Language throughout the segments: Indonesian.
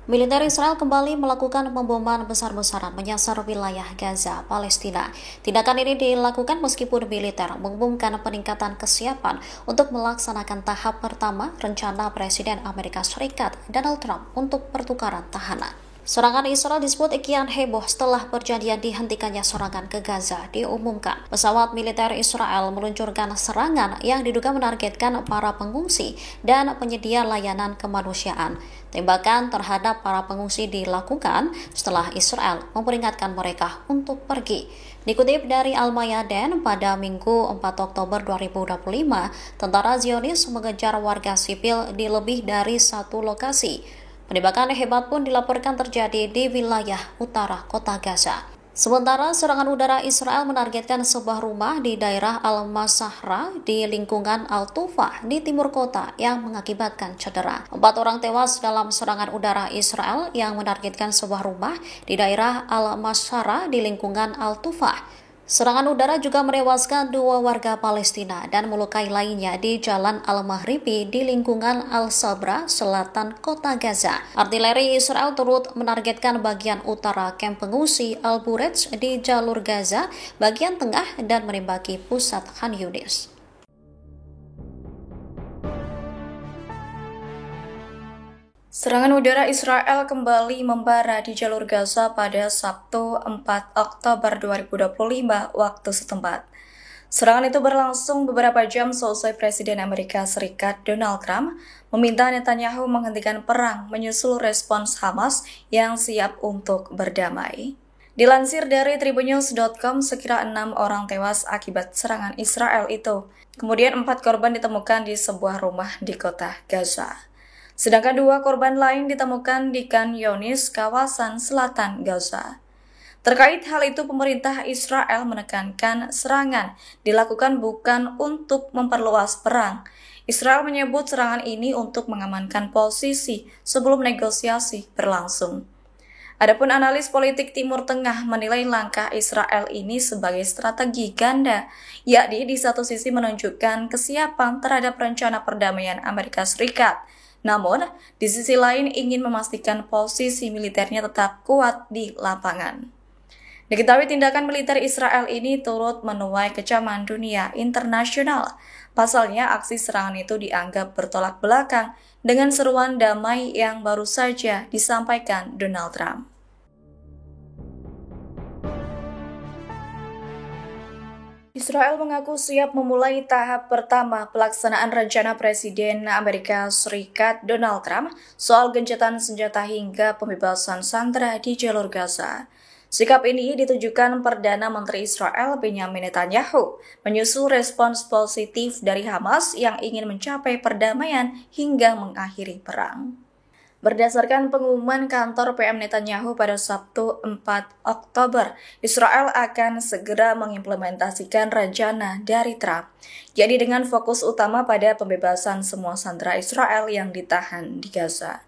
Militer Israel kembali melakukan pemboman besar-besaran menyasar wilayah Gaza, Palestina. Tindakan ini dilakukan meskipun militer mengumumkan peningkatan kesiapan untuk melaksanakan tahap pertama rencana Presiden Amerika Serikat Donald Trump untuk pertukaran tahanan. Serangan Israel disebut kian heboh setelah perjanjian dihentikannya serangan ke Gaza diumumkan. Pesawat militer Israel meluncurkan serangan yang diduga menargetkan para pengungsi dan penyedia layanan kemanusiaan. Tembakan terhadap para pengungsi dilakukan setelah Israel memperingatkan mereka untuk pergi. Dikutip dari Al-Mayadin, pada Minggu 4 Oktober 2025, tentara Zionis mengejar warga sipil di lebih dari satu lokasi. Penembakan hebat pun dilaporkan terjadi di wilayah utara kota Gaza. Sementara serangan udara Israel menargetkan sebuah rumah di daerah Al-Masahra di lingkungan Al-Tufah di timur kota yang mengakibatkan cedera. 4 orang tewas dalam serangan udara Israel yang menargetkan sebuah rumah di daerah Al-Masahra di lingkungan Al-Tufah. Serangan udara juga menewaskan 2 warga Palestina dan melukai lainnya di Jalan Al-Mahribi di lingkungan Al-Sabra, selatan kota Gaza. Artileri Israel turut menargetkan bagian utara kamp pengungsi Al-Buretz di jalur Gaza, bagian tengah, dan menembaki pusat Khan Yunis. Serangan udara Israel kembali membara di jalur Gaza pada Sabtu 4 Oktober 2025 waktu setempat. Serangan itu berlangsung beberapa jam selesai Presiden Amerika Serikat Donald Trump meminta Netanyahu menghentikan perang menyusul respons Hamas yang siap untuk berdamai. Dilansir dari tribunnews.com, sekira 6 orang tewas akibat serangan Israel itu. Kemudian 4 korban ditemukan di sebuah rumah di kota Gaza. Sedangkan 2 korban lain ditemukan di Khan Yunis, kawasan selatan Gaza. Terkait hal itu, pemerintah Israel menekankan serangan dilakukan bukan untuk memperluas perang. Israel menyebut serangan ini untuk mengamankan posisi sebelum negosiasi berlangsung. Adapun analis politik Timur Tengah menilai langkah Israel ini sebagai strategi ganda, yakni di satu sisi menunjukkan kesiapan terhadap rencana perdamaian Amerika Serikat, namun di sisi lain ingin memastikan posisi militernya tetap kuat di lapangan. Diketahui tindakan militer Israel ini turut menuai kecaman dunia internasional. Pasalnya, aksi serangan itu dianggap bertolak belakang dengan seruan damai yang baru saja disampaikan Donald Trump. Israel mengaku siap memulai tahap pertama pelaksanaan rencana Presiden Amerika Serikat Donald Trump soal gencatan senjata hingga pembebasan sandera di jalur Gaza. Sikap ini ditujukan Perdana Menteri Israel Benjamin Netanyahu menyusul respons positif dari Hamas yang ingin mencapai perdamaian hingga mengakhiri perang. Berdasarkan pengumuman kantor PM Netanyahu pada Sabtu 4 Oktober, Israel akan segera mengimplementasikan rencana dari Trump, jadi dengan fokus utama pada pembebasan semua sandera Israel yang ditahan di Gaza.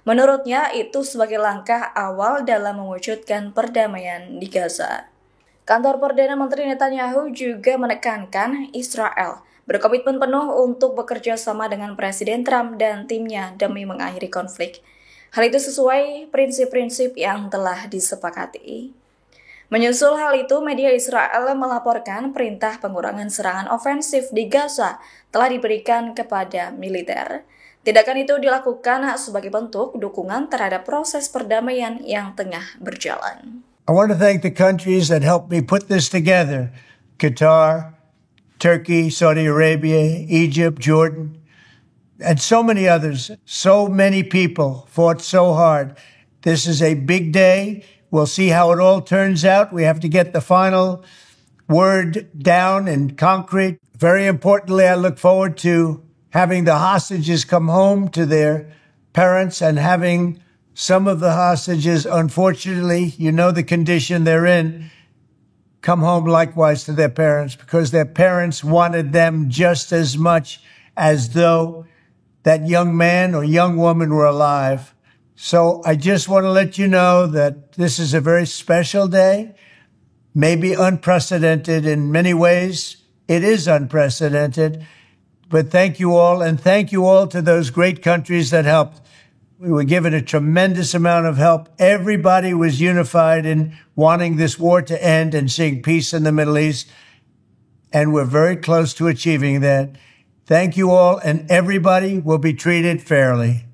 Menurutnya, itu sebagai langkah awal dalam mewujudkan perdamaian di Gaza. Kantor Perdana Menteri Netanyahu juga menekankan Israel berkomitmen penuh untuk bekerja sama dengan Presiden Trump dan timnya demi mengakhiri konflik. Hal itu sesuai prinsip-prinsip yang telah disepakati. Menyusul hal itu, media Israel melaporkan perintah pengurangan serangan ofensif di Gaza telah diberikan kepada militer. Tindakan itu dilakukan sebagai bentuk dukungan terhadap proses perdamaian yang tengah berjalan. I want to thank the countries that helped me put this together: Qatar, Turkey, Saudi Arabia, Egypt, Jordan, and so many others. So many people fought so hard. This is a big day. We'll see how it all turns out. We have to get the final word down in concrete. Very importantly, I look forward to having the hostages come home to their parents and having some of the hostages, unfortunately, you know the condition they're in, come home likewise to their parents, because their parents wanted them just as much as though that young man or young woman were alive. So I just want to let you know that this is a very special day, maybe unprecedented in many ways. It is unprecedented, but thank you all, and thank you all to those great countries that helped. We were given a tremendous amount of help. Everybody was unified in wanting this war to end and seeing peace in the Middle East. And we're very close to achieving that. Thank you all, and everybody will be treated fairly.